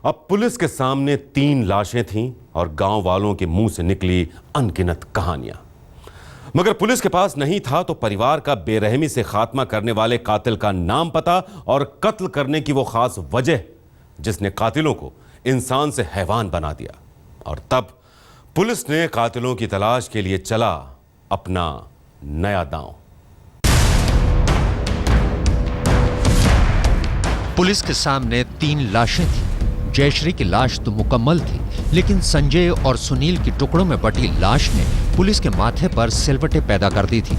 अब पुलिस के सामने 3 लाशें थीं और गांव वालों के मुंह से निकली अनगिनत कहानियां। मगर पुलिस के पास नहीं था तो परिवार का बेरहमी से खात्मा करने वाले कातिल का नाम पता और कत्ल करने की वो खास वजह जिसने कातिलों को इंसान से हैवान बना दिया। और तब पुलिस ने कातिलों की तलाश के लिए चला अपना नया दांव। पुलिस के सामने 3 लाशें थीं। जयश्री की लाश तो मुकम्मल थी, लेकिन संजय और सुनील की टुकड़ों में बटी लाश ने पुलिस के माथे पर सिलवटें पैदा कर दी थी।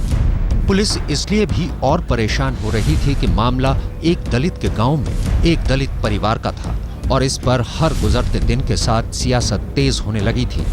पुलिस इसलिए भी और परेशान हो रही थी कि मामला एक दलित के गांव में एक दलित परिवार का था और इस पर हर गुजरते दिन के साथ सियासत तेज होने लगी थी।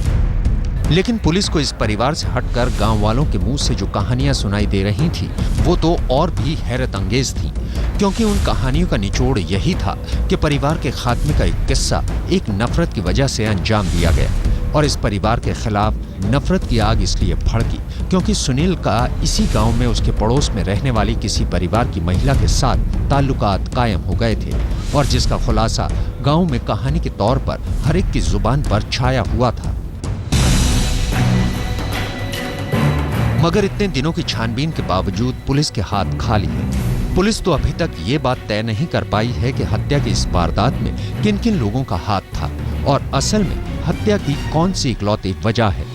लेकिन पुलिस को इस परिवार से हटकर गांव वालों के मुंह से जो कहानियां सुनाई दे रही थी वो तो और भी हैरत अंगेज थी, क्योंकि उन कहानियों का निचोड़ यही था कि परिवार के खात्मे का एक किस्सा एक नफरत की वजह से अंजाम दिया गया। और इस परिवार के खिलाफ नफरत की आग इसलिए भड़की क्योंकि सुनील का इसी गांव में उसके पड़ोस में रहने वाली किसी परिवार की महिला के साथ ताल्लुकात कायम हो गए थे और जिसका खुलासा गांव में कहानी के तौर पर हर एक की जुबान पर छाया हुआ था। मगर इतने दिनों की छानबीन के बावजूद पुलिस के हाथ खाली है। पुलिस तो अभी तक ये बात तय नहीं कर पाई है कि हत्या की इस वारदात में किन किन लोगों का हाथ था और असल में हत्या की कौन सी इकलौती वजह है।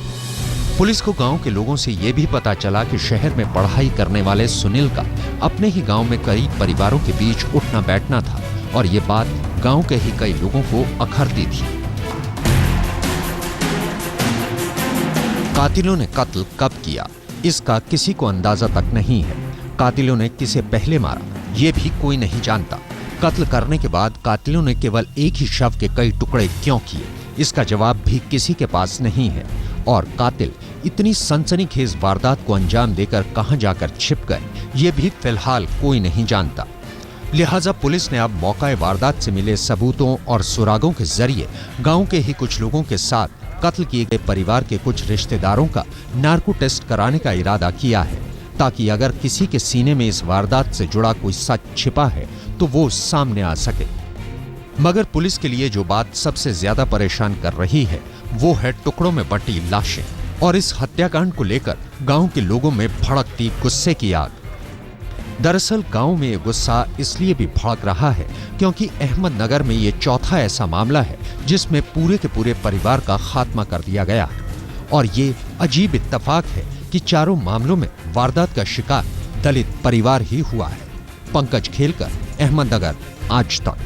पुलिस को गांव के लोगों से ये भी पता चला कि शहर में पढ़ाई करने वाले सुनील का अपने ही गांव में कई परिवारों के बीच उठना बैठना था और ये बात गांव के ही कई लोगों को अखरती थी। कातिलों ने कत्ल कब किया इसका किसी को अंदाजा तक नहीं है। कातिलों ने किसे पहले मारा ये भी कोई नहीं जानता। कत्ल करने के बाद कातिलों ने केवल एक ही शव के कई टुकड़े क्यों किए इसका जवाब भी किसी के पास नहीं है। और कातिल इतनी सनसनीखेज वारदात को अंजाम देकर कहां जाकर छिप गए ये भी फिलहाल कोई नहीं जानता। लिहाजा पुलिस ने अब मौका वारदात से मिले सबूतों और सुरागों के जरिए गांव के ही कुछ लोगों के साथ कत्ल किए गए परिवार के कुछ रिश्तेदारों का नार्को टेस्ट कराने का इरादा किया है, ताकि अगर किसी के सीने में इस वारदात से जुड़ा कोई सच छिपा है तो वो सामने आ सके। मगर पुलिस के लिए जो बात सबसे ज्यादा परेशान कर रही है वो है टुकड़ों में बटी लाशें और इस हत्याकांड को लेकर गांव के लोगों में भड़कती गुस्से की आग। दरअसल गांव में ये गुस्सा इसलिए भी भड़क रहा है क्योंकि अहमदनगर में ये चौथा ऐसा मामला है जिसमें पूरे के पूरे परिवार का खात्मा कर दिया गया। और ये अजीब इत्तेफाक है कि चारों मामलों में वारदात का शिकार दलित परिवार ही हुआ है। पंकज खेलकर, अहमदनगर, आज तक।